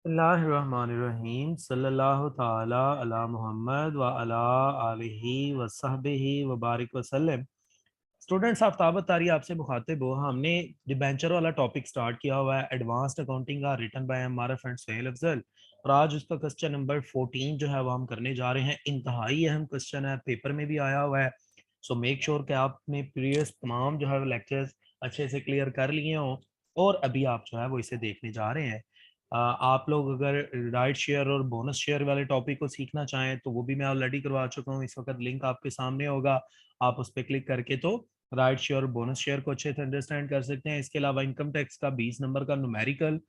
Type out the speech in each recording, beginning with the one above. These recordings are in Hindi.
बिस्मिल्लाहिर्रहमानिर्रहीम सल्लल्लाहु ताला अला मुहम्मद व अला आलिहि व सहबिहि व बारिक वसल्लम। स्टूडेंट्स, आफ्ताब तारी आपसे मुखातिब हो। हमने डिबेंचर वाला टॉपिक स्टार्ट किया हुआ है, एडवांस्ड अकाउंटिंग का, रिटन बाय हमारा फ्रेंड सुहेल अफजल। और आज उसका क्वेश्चन नंबर 14 जो है वो हम करने जा रहे हैं। इंतहाई अहम क्वेश्चन है, पेपर में भी आया हुआ है। सो मेक श्योर कि आपने प्रीवियस तमाम जो है लेक्चर्स अच्छे से क्लियर कर लिए हों और अभी आप जो है वो इसे देखने जा रहे हैं। आप लोग अगर राइट शेयर और बोनस शेयर वाले टॉपिक को सीखना चाहें तो वो भी मैं ऑलरेडी करवा चुका हूँ। इस वक्त लिंक आपके सामने होगा, आप उस पर क्लिक करके तो राइट शेयर और बोनस शेयर को अच्छे से अंडरस्टैंड कर सकते हैं। इसके अलावा इनकम टैक्स का 20 नंबर का न्यूमेरिकल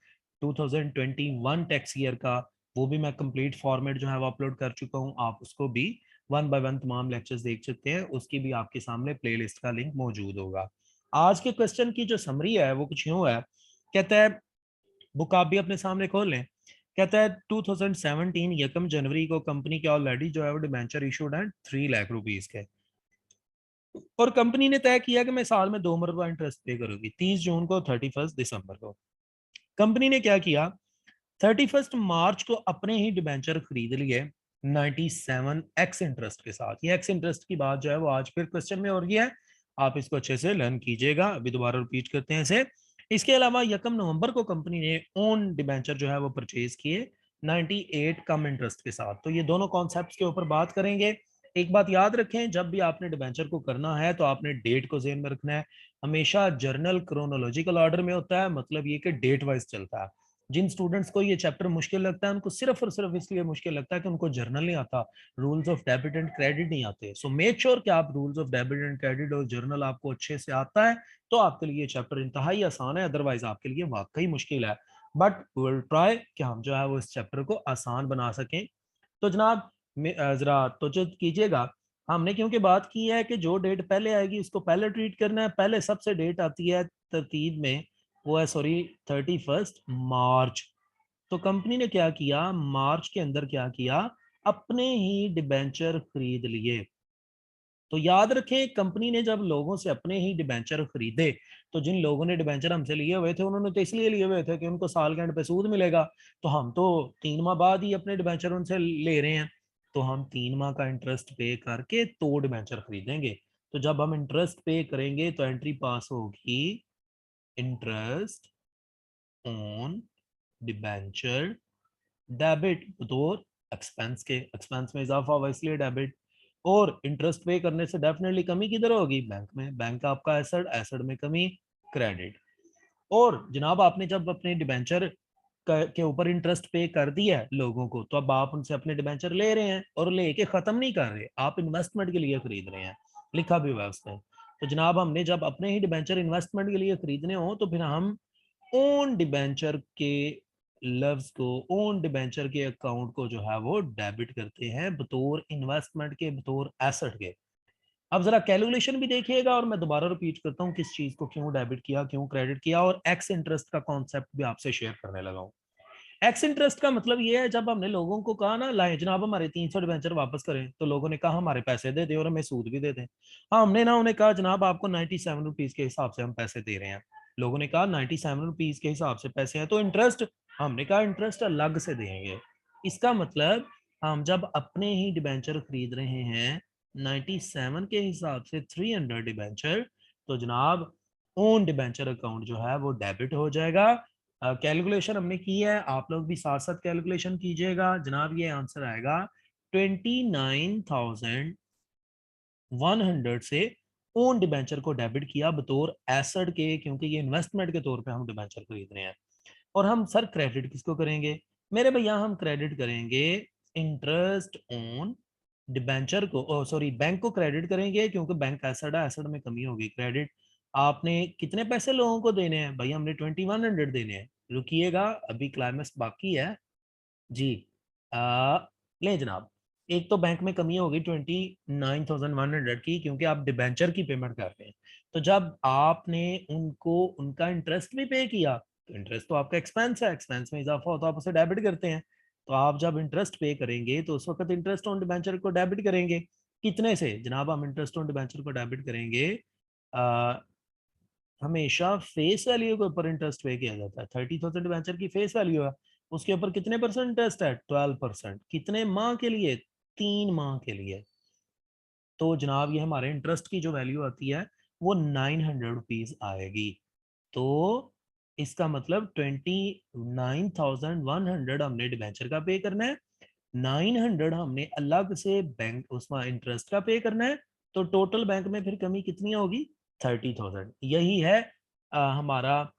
2021 टैक्स ईयर का वो भी मैं कंप्लीट फॉर्मेट जो है वो अपलोड कर चुका हूँ। आप उसको भी वन बाय वन तमाम लेक्चर्स देख सकते हैं, उसकी भी आपके सामने प्लेलिस्ट का लिंक मौजूद होगा। आज के क्वेश्चन की जो समरी है वो कुछ यूं है। कहता है, बुक आप भी अपने सामने खोल लें। कहता है 2017 यकम जनवरी को कंपनी के ऑलरेडी जो है वो डिबेंचर इशूड है 3 लाख रुपीज के। और कंपनी ने तय किया कि मैं साल में 2 मरतबा इंटरेस्ट पे करूंगी, 30 जून को, 31 दिसंबर को। कंपनी ने क्या किया, 31 मार्च को अपने ही डिबेंचर खरीद लिए 97 एक्स इंटरेस्ट के साथ। ये एक्स इंटरेस्ट की बात जो है वो आज फिर क्वेश्चन में हो रही है, आप इसको अच्छे से लर्न कीजिएगा। अभी दोबारा रिपीट करते हैं इसे। इसके अलावा यकम नवंबर को कंपनी ने ओन डिबेंचर जो है वो परचेज किए 98 कम इंटरेस्ट के साथ। तो ये दोनों कॉन्सेप्ट के ऊपर बात करेंगे। एक बात याद रखें, जब भी आपने डिबेंचर को करना है तो आपने डेट को ज़हन में रखना है। हमेशा जर्नल क्रोनोलॉजिकल ऑर्डर में होता है, मतलब ये कि डेट वाइज चलता है। जिन स्टूडेंट्स को ये चैप्टर मुश्किल लगता है उनको सिर्फ और सिर्फ इसलिए मुश्किल लगता है कि उनको जर्नल नहीं आता, rules of debit and credit नहीं आते। सो मेक श्योर कि आप rules of debit and credit और जर्नल आपको अच्छे से आता है तो आपके लिए ये चैप्टर इंतहाई आसान है, अदरवाइज आपके लिए वाकई मुश्किल है। बट विल ट्राई कि हम जो है वो इस चैप्टर को आसान बना सकें। तो जनाब जरा तो कीजिएगा। हमने क्योंकि बात की है कि जो डेट पहले आएगी उसको पहले ट्रीट करना है। पहले सबसे डेट आती है तरतीब में, वो है सॉरी 31 मार्च। तो कंपनी ने क्या किया, मार्च के अंदर क्या किया, अपने ही डिबेंचर खरीद लिए। तो याद रखें, कंपनी ने जब लोगों से अपने ही डिबेंचर खरीदे तो जिन लोगों ने डिबेंचर हमसे लिए हुए थे उन्होंने तो इसलिए लिए हुए थे कि उनको साल के एंड पे सूद मिलेगा। तो हम तो 3 माह बाद ही अपने डिबेंचर उनसे ले रहे हैं, तो हम 3 माह का इंटरेस्ट पे करके तो डिबेंचर खरीदेंगे। तो जब हम इंटरेस्ट पे करेंगे तो एंट्री पास होगी, इंटरेस्ट ऑन डिबेंचर डेबिट बतौर एक्सपेंस के। एक्सपेंस में इजाफा हुआ इसलिए डेबिट। और इंटरेस्ट पे करने से डेफिनेटली कमी किधर होगी, बैंक में। बैंक का आपका एसेट, एसेट में कमी, क्रेडिट। और जनाब आपने जब अपने डिबेंचर के ऊपर इंटरेस्ट पे कर दिया है लोगों को, तो अब आप उनसे अपने डिबेंचर ले रहे हैं और लेके खत्म नहीं कर रहे, आप इन्वेस्टमेंट के लिए खरीद रहे हैं, लिखा भी हुआ है उसमें। तो जनाब हमने जब अपने ही डिबेंचर इन्वेस्टमेंट के लिए खरीदने हो तो फिर हम ओन डिबेंचर के लफ्ज को, ओन डिबेंचर के अकाउंट को जो है वो डेबिट करते हैं बतौर इन्वेस्टमेंट के, बतौर एसेट के। अब जरा कैलकुलेशन भी देखिएगा और मैं दोबारा रिपीट करता हूँ किस चीज को क्यों डेबिट किया, क्यों क्रेडिट किया, और एक्स इंटरेस्ट का कॉन्सेप्ट भी आपसे शेयर करने लगा हूँ। एक्स इंटरेस्ट का मतलब ये है, जब हमने लोगों को कहा ना लाए जनाब हमारे 300 डिबेंचर वापस करें, तो लोगों ने कहा हमारे पैसे दे दे और हमें सूद भी दे दें। हाँ, हमने ना उन्हें कहा जनाब आपको 97 रुपीज के हिसाब से हम पैसे दे रहे हैं। लोगों ने कहा 97 रुपीज के हिसाब से पैसे हैं, तो इंटरेस्ट, हमने कहा इंटरेस्ट अलग से देंगे। इसका मतलब हम जब अपने ही डिबेंचर खरीद रहे हैं 97 के हिसाब से 300 डिबेंचर, तो जनाब ओन डिबेंचर अकाउंट जो है वो डेबिट हो जाएगा। कैलकुलेशन हमने की है, आप लोग भी साथ साथ कैलकुलेशन कीजिएगा। जनाब ये आंसर आएगा 29,100 से ओन डिबेंचर को डेबिट किया बतौर एसेट के, क्योंकि ये इन्वेस्टमेंट के तौर पे हम डिबेंचर खरीद रहे हैं। और हम सर क्रेडिट किसको करेंगे मेरे भैया, हम क्रेडिट करेंगे इंटरेस्ट ऑन डिबेंचर को, सॉरी बैंक को क्रेडिट करेंगे क्योंकि बैंक एसेट है, एसेट में कमी होगी, क्रेडिट। आपने कितने पैसे लोगों को देने हैं भाई, हमने 2100 देने हैं। रुकिएगा, अभी क्लाइमेक्स बाकी है जी। आ, ले जनाब, एक तो बैंक में कमी होगी 29,100 की, क्योंकि आप डिबेंचर की पेमेंट कर रहे हैं। तो जब आपने उनको उनका इंटरेस्ट भी पे किया, तो इंटरेस्ट तो आपका एक्सपेंस है, एक्सपेंस में इजाफा हो तो आप उसे डेबिट करते हैं। तो आप जब इंटरेस्ट पे करेंगे तो उस वक्त इंटरेस्ट ऑन डिबेंचर को डेबिट करेंगे। कितने से जनाब, हम इंटरेस्ट ऑन डिबेंचर को डेबिट करेंगे, आ, हमेशा फेस वैल्यू के ऊपर इंटरेस्ट पे किया जाता है। 30,000 डिबेंचर की फेस वैल्यू है, उसके ऊपर कितने परसेंट इंटरेस्ट है? 12%। कितने माह के लिए? 3 माह के लिए। तो जनाब ये हमारे इंटरेस्ट की जो वैल्यू आती है वो 900 रुपीज आएगी। तो इसका मतलब 29,100 हमने डिबेंचर का पे करना है, 900 हमने अलग से बैंक उसमें इंटरेस्ट का पे करना है। तो टोटल बैंक में फिर कमी कितनी होगी? 30,000। यही है हमारा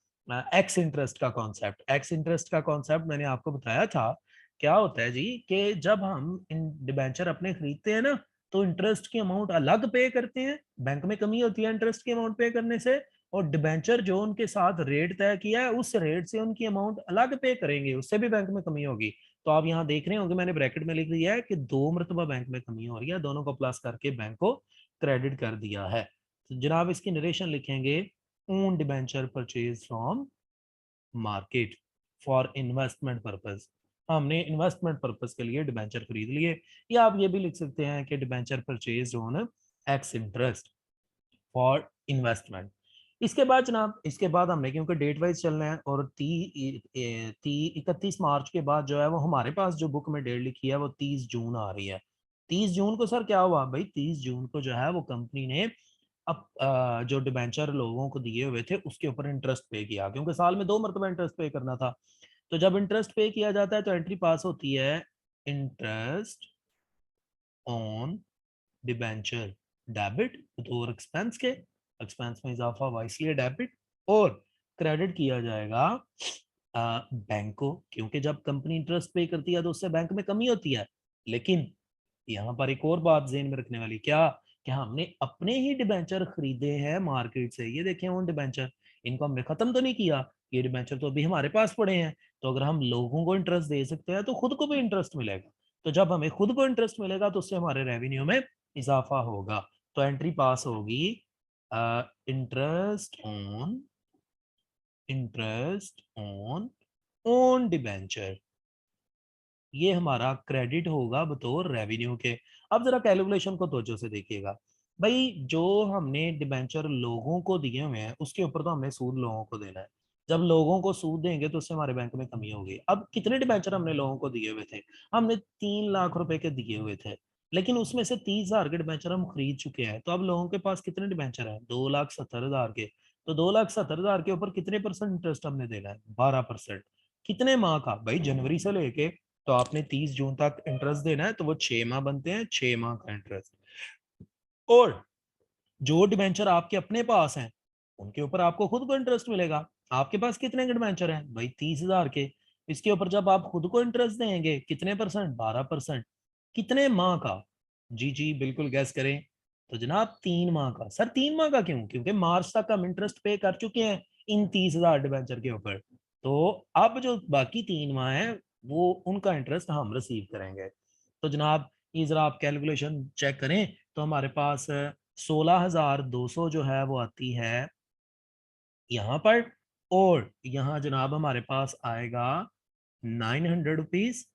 एक्स इंटरेस्ट का कॉन्सेप्ट। एक्स इंटरेस्ट का कॉन्सेप्ट मैंने आपको बताया था। क्या होता है जी कि जब हम इन डिबेंचर अपने खरीदते हैं ना, तो इंटरेस्ट की अमाउंट अलग पे करते हैं, बैंक में कमी होती है इंटरेस्ट की अमाउंट पे करने से, और डिबेंचर जो उनके साथ रेट तय किया है उस रेट से उनकी अमाउंट अलग पे करेंगे, उससे भी बैंक में कमी होगी। तो आप यहाँ देख रहे होंगे मैंने ब्रैकेट में लिख दिया है कि 2 मरतबा बैंक में कमी हो रही है, दोनों को प्लस करके बैंक को क्रेडिट कर दिया है। तो जनाब इसकी नरेशन लिखेंगे, own debenture purchase from market for investment purpose. हमने इन्वेस्टमेंट पर्पज के लिए डिबेंचर खरीद लिए। या आप ये भी लिख सकते हैं कि debenture purchase on x interest for investment. इसके बाद जनाब, इसके बाद हमने क्योंकि डेट वाइज चलना है, और 31 मार्च के बाद जो है वो हमारे पास जो बुक में डेट लिखी है वो 30 जून आ रही है। 30 जून को सर क्या हुआ भाई? 30 जून को जो है वो कंपनी ने अब जो डिबेंचर लोगों को दिए हुए थे उसके ऊपर इंटरेस्ट पे किया, क्योंकि साल में 2 मरतबा इंटरेस्ट पे करना था। तो जब इंटरेस्ट पे किया जाता है तो एंट्री पास होती है, इंटरेस्ट ऑन डिबेंचर डेबिट और एक्सपेंस के, एक्सपेंस में इजाफा हुआ इसलिए डेबिट, और क्रेडिट किया जाएगा बैंक को, क्योंकि जब कंपनी इंटरेस्ट पे करती है तो उससे बैंक में कमी होती है। लेकिन यहाँ पर एक और बात ज़हन में रखने वाली, क्या? कि हमने अपने ही डिबेंचर खरीदे हैं मार्केट से। ये देखें उन डिबेंचर, इनको हमने खत्म तो नहीं किया, ये डिबेंचर तो अभी हमारे पास पड़े हैं। तो अगर हम लोगों को इंटरेस्ट दे सकते हैं तो खुद को भी इंटरेस्ट मिलेगा। तो जब हमें खुद को इंटरेस्ट मिलेगा तो उससे हमारे रेवेन्यू में इजाफा होगा। तो एंट्री पास होगी, interest on, interest on own debenture. ये हमारा क्रेडिट होगा बतौर रेवेन्यू के। अब जरा कैलकुलेशन को तवज्जो से देखिएगा भाई। जो हमने डिबेंचर लोगों को दिए हुए हैं उसके ऊपर तो हमने सूद लोगों को देना है। जब लोगों को सूद देंगे तो उससे हमारे बैंक में कमी होगी। अब कितने डिबेंचर हमने लोगों को दिए हुए थे? हमने 3 लाख रुपए के दिए हुए थे, लेकिन उसमें से 30,000 के डिबेंचर हम खरीद चुके हैं। तो अब लोगों के पास कितने डिबेंचर हैं? 2,70,000 के। तो 2,70,000 के ऊपर कितने परसेंट इंटरेस्ट हमने देना है? 12%। कितने माह का भाई? जनवरी से लेके, तो आपने 30 जून तक इंटरेस्ट देना है, तो वो 6 माह बनते हैं, 6 माह का इंटरेस्ट। और जो डिबेंचर आपके अपने पास हैं उनके ऊपर आपको खुद को इंटरेस्ट मिलेगा। आपके पास कितने के डिबेंचर हैं भाई? 30,000 के। इसके ऊपर जब आप खुद को इंटरेस्ट देंगे कितने परसेंट? 12%। कितने माह का? जी जी बिल्कुल गैस करें। तो जनाब 3 माह का। सर 3 माह का क्यों? क्योंकि मार्च तक हम इंटरेस्ट पे कर चुके हैं इन 30,000 डिबेंचर के ऊपर। तो अब जो बाकी 3 माह है वो उनका इंटरेस्ट हम रिसीव करेंगे। तो जनाब ये जरा आप कैलकुलेशन चेक करें तो हमारे पास 16,200 जो है वो आती है यहाँ पर। और यहाँ जनाब हमारे पास आएगा 900 रुपीज।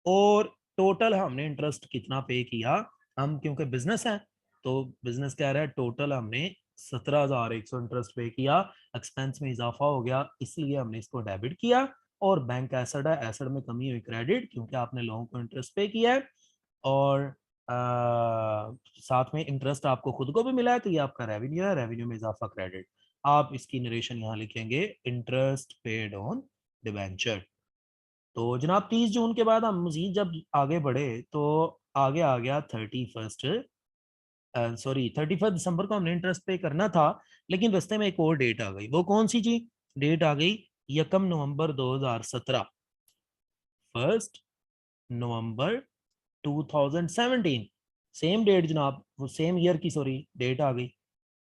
और टोटल हमने इंटरेस्ट कितना पे किया? हम क्योंकि बिजनेस है तो बिजनेस कह रहा है टोटल हमने 17,100 इंटरेस्ट पे किया। एक्सपेंस में इजाफा हो गया इसलिए हमने इसको डेबिट किया। और बैंक एसेट है, एसेट में कमी हुई क्रेडिट, क्योंकि आपने लोगों को इंटरेस्ट पे किया है। और साथ में इंटरेस्ट आपको खुद को भी मिला है, तो ये आपका रेवेन्यू है, रेवेन्यू में इजाफा क्रेडिट। आप इसकी नरेशन यहाँ लिखेंगे, इंटरेस्ट पेड ऑन डिबेंचर। तो जनाब 30 जून के बाद हम मजीद जब आगे बढ़े तो आगे आ गया 31 दिसंबर को हमने इंटरेस्ट पे करना था। लेकिन रास्ते में एक और डेट आ गई। वो कौन सी जी? डेट आ गई 1 नवंबर 2017। 1 नवंबर 2017। सेम डेट जनाब, वो सेम ईयर की सॉरी डेट आ गई।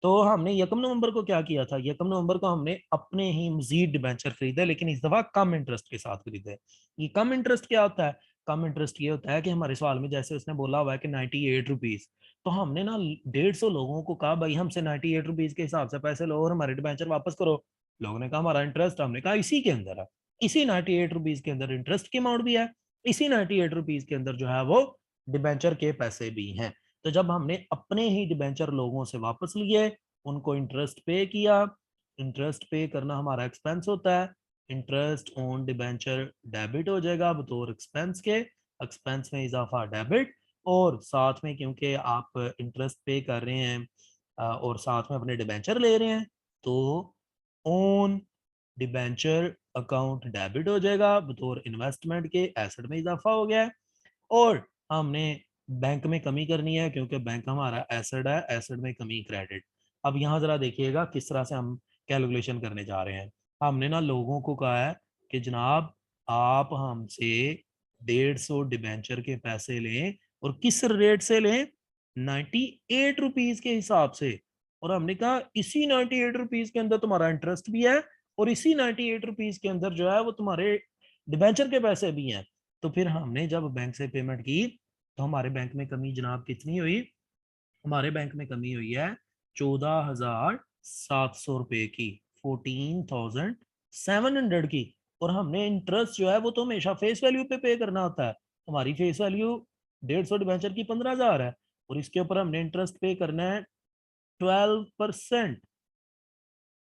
तो हमने 1 नवंबर को क्या किया था? 1 नवंबर को हमने अपने ही मजीद डिबेंचर खरीदे, लेकिन इस दफा कम इंटरेस्ट के साथ खरीदे। ये कम इंटरेस्ट क्या होता है? कम इंटरेस्ट ये होता है कि हमारे सवाल में जैसे उसने बोला हुआ है कि 98 रुपीज, तो हमने ना 150 लोगों को कहा भाई हमसे 98 रुपीज के हिसाब से पैसे लो और हमारे डिबेंचर वापस करो। लोगों ने कहा हमारा इंटरेस्ट, हमने कहा इसी के अंदर है, इसी 98 रुपीज के अंदर इंटरेस्ट की अमाउंट भी है, इसी 98 रुपीज के अंदर जो है वो डिबेंचर के पैसे भी हैं। तो जब हमने अपने ही डिबेंचर लोगों से वापस लिए, उनको इंटरेस्ट पे किया, इंटरेस्ट पे करना हमारा एक्सपेंस होता है, इंटरेस्ट ऑन डिबेंचर डेबिट हो जाएगा बतौर एक्सपेंस के, एक्सपेंस में इजाफा डेबिट, और साथ में क्योंकि आप इंटरेस्ट पे कर रहे हैं और साथ में अपने डिबेंचर ले रहे हैं, तो ऑन डिबेंचर अकाउंट डेबिट हो जाएगा बतौर इन्वेस्टमेंट के, एसेट में इजाफा हो गया है। और हमने बैंक में कमी करनी है क्योंकि बैंक हमारा एसेट है, एसेट में कमी क्रेडिट। अब यहाँ जरा देखिएगा किस तरह से हम कैलकुलेशन करने जा रहे हैं। हमने ना लोगों को कहा है कि जनाब आप हमसे 150 डिबेंचर के पैसे लें, और किस रेट से लें, 98 रुपीज के हिसाब से। और हमने कहा इसी 98 रुपीज के अंदर तुम्हारा इंटरेस्ट भी है, और इसी 98 रुपीज के अंदर जो है वो तुम्हारे डिबेंचर के पैसे भी हैं। तो फिर हमने जब बैंक से पेमेंट की तो हमारे बैंक में कमी जनाब कितनी हुई, हमारे बैंक में कमी हुई है 14,700 रुपए की, 14,700 की। और हमने इंटरेस्ट जो है वो तो हमेशा फेस वैल्यू पे करना होता है। हमारी फेस वैल्यू 150 डिबेंचर की 15,000 है, और इसके ऊपर हमने इंटरेस्ट पे करना है 12%।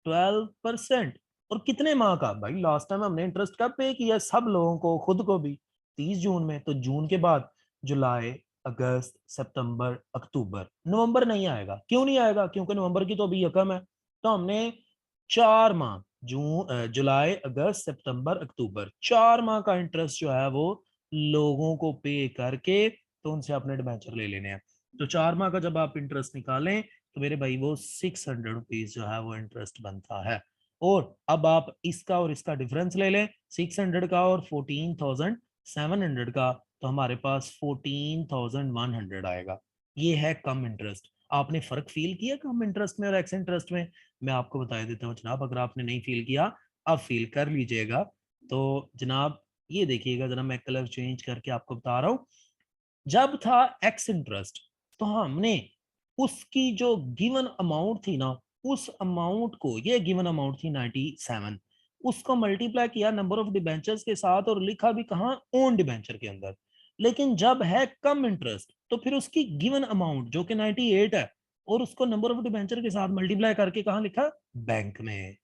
12%। और कितने माह का भाई, लास्ट टाइम हमने इंटरेस्ट कब पे किया सब लोगों को, खुद को भी, 30 जून में। तो जून के बाद जुलाई, अगस्त, सितंबर, अक्टूबर, नवंबर नहीं आएगा। क्यों नहीं आएगा? क्योंकि नवंबर की तो अभी यकम है। तो हमने 4 माह, जून, जुलाई, अगस्त, सितंबर, अक्टूबर, 4 माह का इंटरेस्ट जो है वो लोगों को पे करके तो उनसे अपने डिबेंचर ले लेने हैं। तो 4 माह का जब आप इंटरेस्ट निकालें तो मेरे भाई वो 600 रुपीज जो है वो इंटरेस्ट बनता है। और अब आप इसका और इसका डिफरेंस ले लें, 600 का और 14,700 का, तो हमारे पास 14,100 आएगा। ये है कम इंटरेस्ट। आपने फर्क फील किया कम इंटरेस्ट में और एक्स इंटरेस्ट में? मैं आपको बता देता हूँ जनाब, अगर आपने नहीं फील किया आप फील कर लीजिएगा। तो जनाब ये देखिएगा जरा, मैं कलर चेंज करके आपको बता रहा हूँ। जब था एक्स इंटरेस्ट तो हमने उसकी जो गिवन अमाउंट थी ना, उस अमाउंट को, ये गिवन अमाउंट थी 97, उसको मल्टीप्लाई किया नंबर ऑफ डिबेंचर्स के साथ और लिखा भी कहाँ, ओन डिबेंचर के अंदर। लेकिन जब है कम इंटरेस्ट तो फिर उसकी गिवन अमाउंट जो कि 98 है, और उसको नंबर ऑफ डिबेंचर के साथ मल्टीप्लाई करके कहाँ लिखा, बैंक में।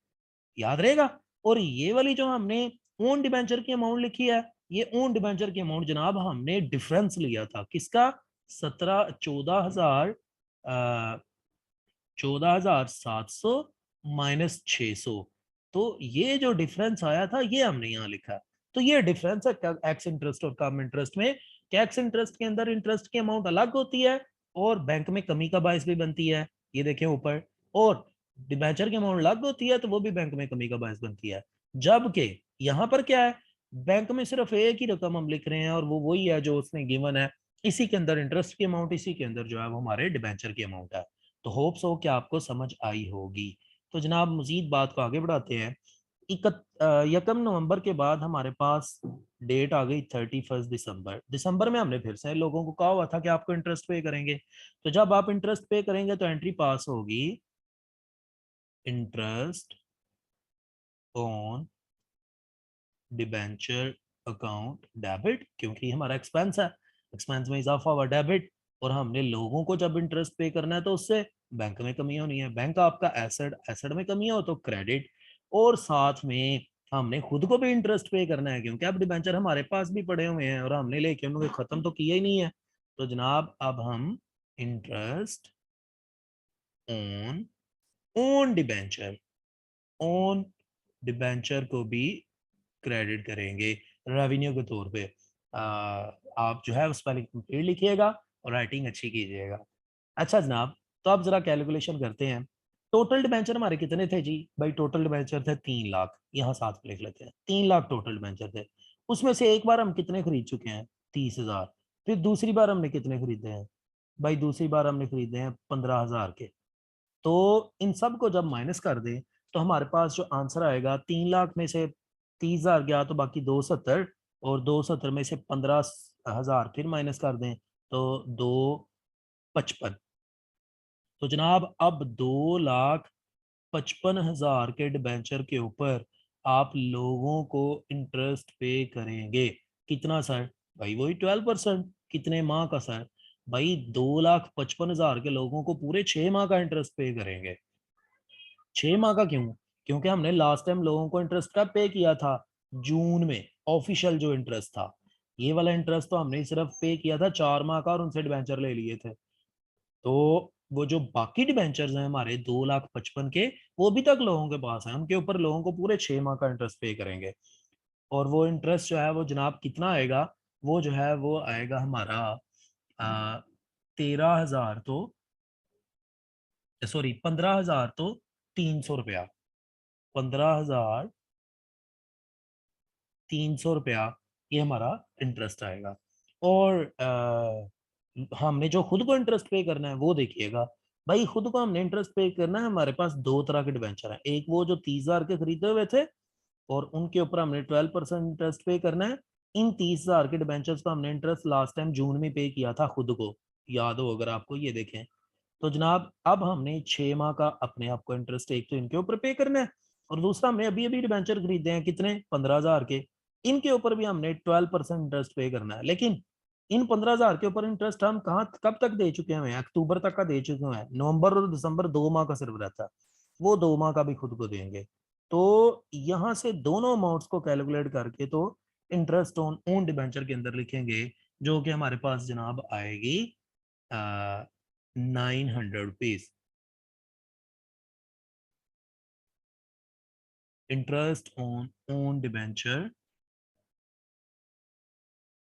याद रहेगा। और ये वाली जो हमने ओन डिबेंचर की अमाउंट लिखी है, ये ओन डिबेंचर की अमाउंट जनाब हमने डिफरेंस लिया था किसका, 14,700 -600। तो ये जो डिफरेंस आया था ये हमने यहाँ लिखा। तो ये डिफरेंस है एक्स इंटरेस्ट और कम इंटरेस्ट में। क्या एक्स इंटरेस्ट के अंदर इंटरेस्ट की अमाउंट अलग होती है और बैंक में कमी का बायस भी बनती है, ये देखें ऊपर। और डिबेंचर की अमाउंट अलग होती है तो वो भी बैंक में कमी का बायस बनती है। जबकि यहाँ पर क्या है, बैंक में सिर्फ एक ही रकम हम लिख रहे हैं और वो वही है जो उसने गिवन है, इसी के अंदर इंटरेस्ट की अमाउंट, इसी के अंदर जो है वो हमारे डिबेंचर की अमाउंट है। तो होप्स हो कि आपको समझ आई होगी। तो जनाब मजीद बात को आगे बढ़ाते हैं। 1 नवंबर के बाद हमारे पास डेट आ गई 31 दिसंबर। दिसंबर में हमने फिर से लोगों को कहा हुआ था कि आपको इंटरेस्ट पे करेंगे। तो जब आप इंटरेस्ट पे करेंगे तो एंट्री पास होगी, interest on debenture account debit, क्योंकि हमारा एक्सपेंस है, एक्सपेंस में इजाफा हुआ डेबिट। और हमने लोगों को जब इंटरेस्ट पे करना है तो उससे बैंक में कमी होनी है, बैंक आपका एसेट, एसेट में कमी हो तो क्रेडिट। और साथ में हमने खुद को भी इंटरेस्ट पे करना है क्योंकि अब डिबेंचर हमारे पास भी पड़े हुए हैं और हमने लेके उन्होंने खत्म तो किया ही नहीं है। तो जनाब अब हम interest on own debenture, own debenture को भी क्रेडिट करेंगे रेवेन्यू के तौर पे। आप जो है उस पर कंप्लीट लिखिएगा और राइटिंग अच्छी कीजिएगा। अच्छा जनाब, तो आप जरा कैलकुलेशन करते हैं। टोटल डिबेंचर हमारे कितने थे जी? भाई टोटल डिबेंचर थे 3 लाख, यहाँ साथ में लिख लेते हैं, 3 लाख टोटल डिबेंचर थे। उसमें से एक बार हम कितने खरीद चुके हैं, 30,000। फिर दूसरी बार हमने कितने खरीदे हैं? भाई दूसरी बार हमने खरीदे हैं 15,000 के। तो इन सब को जब माइनस कर दें तो हमारे पास जो आंसर आएगा, 3 लाख में से 30,000 गया तो बाकी 270, और 270 में से 15,000 फिर माइनस कर दें तो 255। तो जनाब अब 2,55,000 के डिबेंचर के ऊपर आप लोगों को इंटरेस्ट पे करेंगे। कितना सर? भाई वही 12%। कितने माह का सर? भाई 2,55,000 के लोगों को पूरे 6 माह का इंटरेस्ट पे करेंगे। 6 माह का क्यों? क्योंकि हमने लास्ट टाइम लोगों को इंटरेस्ट कब पे किया था, जून में, ऑफिशियल जो इंटरेस्ट था। ये वाला इंटरेस्ट तो हमने सिर्फ पे किया था 4 माह का और उनसे डिबेंचर ले लिए थे। तो वो जो बाकी डिबेंचर्स हैं हमारे 2,55,000 के, वो अभी तक लोगों के पास हैं, उनके ऊपर लोगों को पूरे 6 माह का इंटरेस्ट पे करेंगे। और वो इंटरेस्ट जो है वो जनाब कितना आएगा, वो जो है वो आएगा हमारा 13,000 तो, सॉरी 15,000 तो 300 रुपया, 15,300 रुपया ये हमारा इंटरेस्ट आएगा। और हमने जो खुद को इंटरेस्ट पे करना है वो देखिएगा भाई, खुद को हमने इंटरेस्ट पे करना है। हमारे पास दो तरह के डिबेंचर हैं, एक वो जो 30,000 के खरीदे हुए थे और उनके ऊपर हमने 12% इंटरेस्ट पे करना है। इन 30,000 के डिबेंचर्स का हमने इंटरेस्ट लास्ट टाइम जून में पे किया था खुद को, याद हो अगर आपको, ये देखें। तो जनाब अब हमने 6 माह का अपने आप को इंटरेस्ट एक तो इनके ऊपर पे करना है, और दूसरा हमने अभी अभी डिबेंचर खरीदे हैं कितने, 15,000 के, इनके ऊपर भी हमने 12% इंटरेस्ट पे करना है। लेकिन इन 15,000 के ऊपर इंटरेस्ट हम कहाँ कब तक दे चुके हैं, अक्टूबर तक का दे चुके हैं, नवंबर और दिसंबर 2 माह का सिर्फ रहता है, वो 2 माह का भी खुद को देंगे। तो यहाँ से दोनों अमाउंट्स को कैलकुलेट करके तो इंटरेस्ट ऑन ओन डिबेंचर के अंदर लिखेंगे, जो कि हमारे पास जनाब आएगी 900 rupees. Interest on own debenture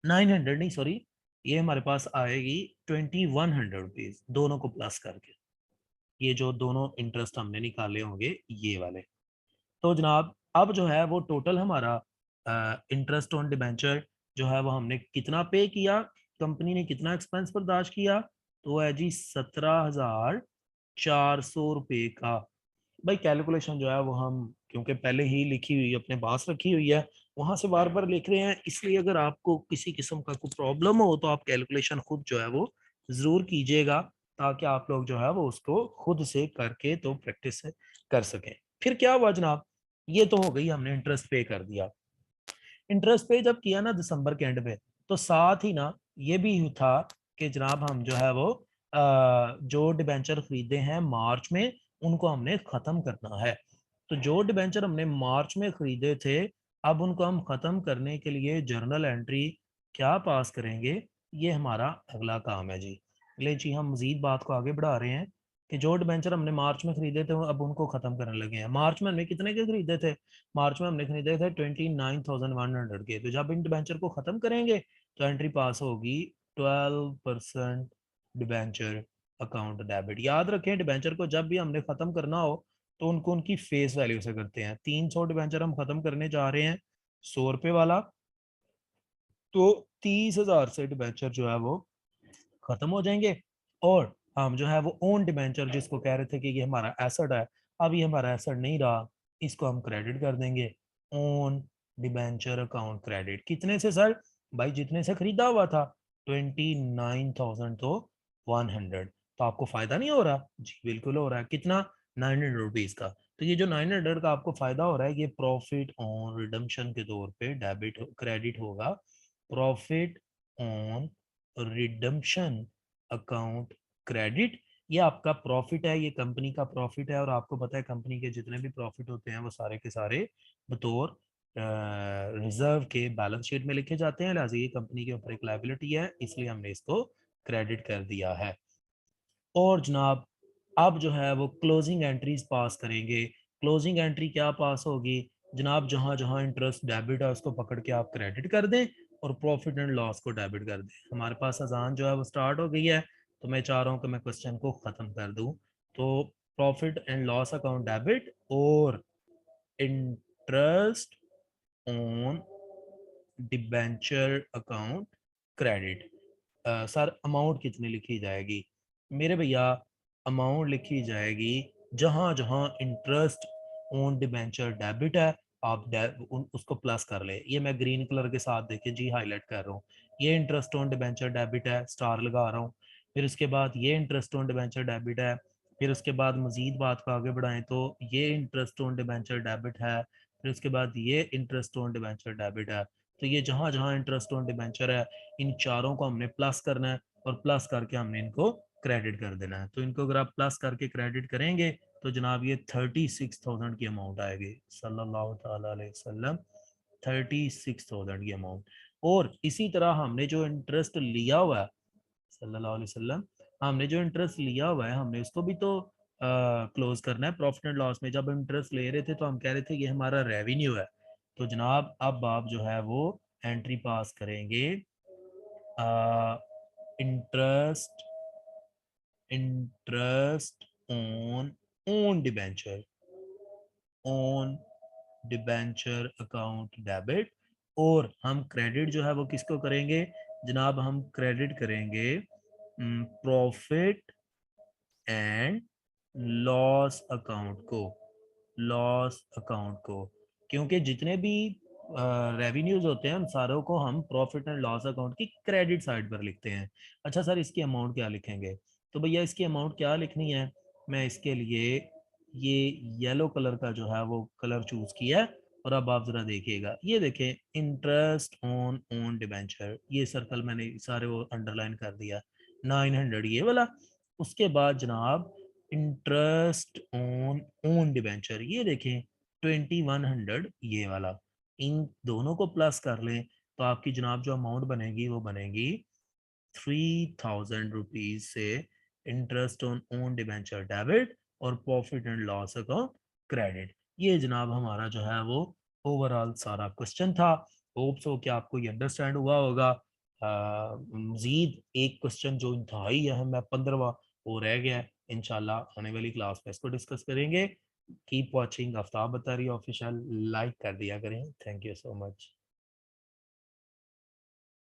900 नहीं, सॉरी, ये हमारे पास आएगी 2,100 रुपीज, दोनों को प्लस करके। ये जो दोनों इंटरेस्ट हमने निकाले होंगे ये वाले। तो जनाब अब जो है वो टोटल हमारा इंटरेस्ट ऑन डिबेंचर जो है वो हमने कितना पे किया, कंपनी ने कितना एक्सपेंस बर्दाश्त किया, तो वो है जी 17,400 रुपये का। भाई कैलकुलेशन जो है वो हम क्योंकि पहले ही लिखी हुई अपने पास रखी हुई है, वहां से बार बार लिख रहे हैं, इसलिए अगर आपको किसी किस्म का कोई प्रॉब्लम हो तो आप कैलकुलेशन खुद जो है वो जरूर कीजिएगा, ताकि आप लोग जो है वो उसको खुद से करके तो प्रैक्टिस कर सकें। फिर क्या हुआ जनाब, ये तो हो गई, हमने इंटरेस्ट पे कर दिया। इंटरेस्ट पे जब किया ना दिसंबर के एंड में, तो साथ ही ना ये भी था कि जनाब हम जो है वो जो डिबेंचर खरीदे हैं मार्च में, उनको हमने खत्म करना है। तो जो डिबेंचर हमने मार्च में खरीदे थे, अब उनको हम खत्म करने के लिए जर्नल एंट्री क्या पास करेंगे, ये हमारा अगला काम है जी। ले जी, हम मजीद बात को आगे बढ़ा रहे हैं कि जो डिबेंचर हमने मार्च में खरीदे थे अब उनको खत्म करने लगे हैं। मार्च में हमने कितने के खरीदे थे, मार्च में हमने खरीदे थे 29,100 के। तो जब इन डिबेंचर को खत्म करेंगे तो एंट्री पास होगी 12% डिबेंचर अकाउंट डेबिट। याद रखें, डिबेंचर को जब भी हमने खत्म करना हो तो उनको उनकी फेस वैल्यू से करते हैं। 300 डिबेंचर हम खत्म करने जा रहे हैं 100 रुपये वाला, तो 30,000 से डिबेंचर जो है वो खत्म हो जाएंगे। और हम जो है वो ओन डिबेंचर जिसको कह रहे थे कि ये हमारा एसेट है, अब ये हमारा एसेट नहीं रहा, इसको हम क्रेडिट कर देंगे। ओन डिबेंचर अकाउंट क्रेडिट कितने से सर, भाई जितने से खरीदा हुआ था 29,000 तो 100। तो आपको फायदा नहीं हो रहा जी, बिल्कुल हो रहा है। कितना, 900 रुपीज का। तो ये जो 900 का आपको फायदा हो रहा है, ये प्रॉफिट ऑन रिडम्पशन के तौर पे डेबिट क्रेडिट होगा। Profit on redemption account credit, ये आपका प्रॉफिट है, ये कंपनी का प्रॉफिट है। और आपको पता है कंपनी के जितने भी प्रॉफिट होते हैं वो सारे के सारे बतौर रिजर्व के बैलेंस शीट में लिखे जाते हैं, लिहाजा ये कंपनी के ऊपर एक लायबिलिटी है, इसलिए हमने इसको क्रेडिट कर दिया है। और जनाब अब जो है वो क्लोजिंग एंट्रीज पास करेंगे। क्लोजिंग एंट्री क्या पास होगी जनाब, जहां जहां इंटरेस्ट डेबिट है उसको पकड़ के आप क्रेडिट कर दें और प्रॉफिट एंड लॉस को डेबिट कर दें। हमारे पास अजान जो है वो स्टार्ट हो गई है, तो मैं चाह रहा हूँ कि मैं क्वेश्चन को ख़त्म कर दूँ। तो profit and loss account debit और interest on debenture account credit. Sir amount कितनी लिखी जाएगी मेरे भैया, अमाउंट लिखी जाएगी जहां जहां इंटरेस्ट ऑन डिबेंचर डेबिट है, आप उसको प्लस कर ले। ये मैं ग्रीन कलर के साथ देखे जी हाईलाइट कर रहा हूँ, ये इंटरेस्ट ऑन डिबेंचर डेबिट है, स्टार लगा रहा हूँ। फिर उसके बाद ये इंटरेस्ट ऑन डिबेंचर डेबिट है। फिर उसके बाद मजीद बात को आगे बढ़ाएं तो ये इंटरेस्ट ऑन डिबेंचर डेबिट है। फिर उसके बाद ये इंटरेस्ट ऑन डिबेंचर डेबिट है। तो ये जहां जहां इंटरेस्ट ऑन डिबेंचर है, इन चारों को हमने प्लस करना है और प्लस करके हमने इनको क्रेडिट कर देना है। तो इनको अगर आप प्लस करके क्रेडिट करेंगे तो जनाब ये 36,000 की अमाउंट आएगी सल्लल्लाहु ताला अलैहि वसल्लम, 36,000 की अमाउंट। और इसी तरह हमने जो इंटरेस्ट लिया हुआ है सल्लल्लाहु अलैहि वसल्लम, हमने जो इंटरेस्ट लिया हुआ है हमने इसको भी तो क्लोज करना है प्रॉफिट एंड लॉस में। जब इंटरेस्ट ले रहे थे तो हम कह रहे थे ये हमारा रेवेन्यू है। तो जनाब अब आप जो है वो एंट्री पास करेंगे interest, interest on own debenture, on debenture account debit. और हम क्रेडिट जो है वो किसको करेंगे जनाब, हम क्रेडिट करेंगे प्रॉफिट एंड लॉस अकाउंट को, लॉस अकाउंट को। क्योंकि जितने भी रेवेन्यूज होते हैं उन सारों को हम प्रॉफिट एंड लॉस अकाउंट की क्रेडिट साइड पर लिखते हैं। अच्छा सर इसकी अमाउंट क्या लिखेंगे? तो भैया इसकी अमाउंट क्या लिखनी है, मैं इसके लिए ये येलो कलर का जो है वो कलर चूज किया है। और अब आप जरा देखिएगा, ये देखें इंटरेस्ट ऑन ओन डिबेंचर, ये सर्कल मैंने सारे वो अंडरलाइन कर दिया, 900 ये वाला। उसके बाद जनाब इंटरेस्ट ऑन ओन डिबेंचर, ये देखें 2100 ये वाला। इन दोनों को प्लस कर लें तो आपकी जनाब जो अमाउंट बनेगी वो बनेगी 3000 रुपीज से interest on own debenture debit और profit and loss account credit. ये जनाब हमारा जो है वो ओवरऑल सारा क्वेश्चन था। होप सो कि आपको ये अंडरस्टैंड हुआ होगा। मजीद एक क्वेश्चन जो इंतहाई अहम है 15वां, वो रह गया है। इंशाल्लाह आने वाली क्लास में इसको डिस्कस करेंगे। कीप वॉचिंग आफ्ताब बतारी ऑफिशियल, लाइक कर दिया करें। Thank you so much.